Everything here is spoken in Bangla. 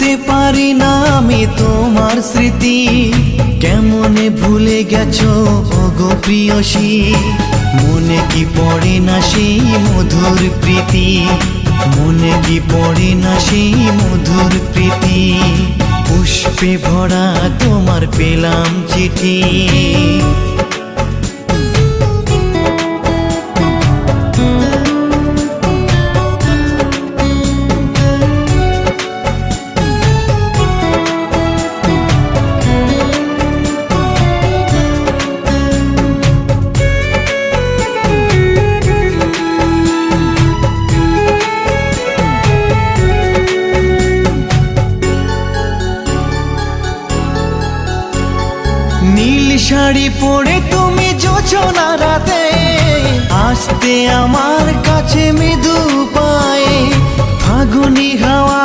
ভুলতে পারি না আমি তোমার স্মৃতি। কেমনে ভুলে গেছো ওগো প্রিয়সী, মনে কি পড়ে না সেই মধুর প্রীতি, মনে কি পড়ে না সেই মধুর প্রীতি। পুষ্পে ভরা তোমার পেলাম চিঠি, নীল শাড়ি পরে তুমি জোছনা রাতে আসতে আমার কাছে মৃদু পায়ে, ফাগুনি হাওয়া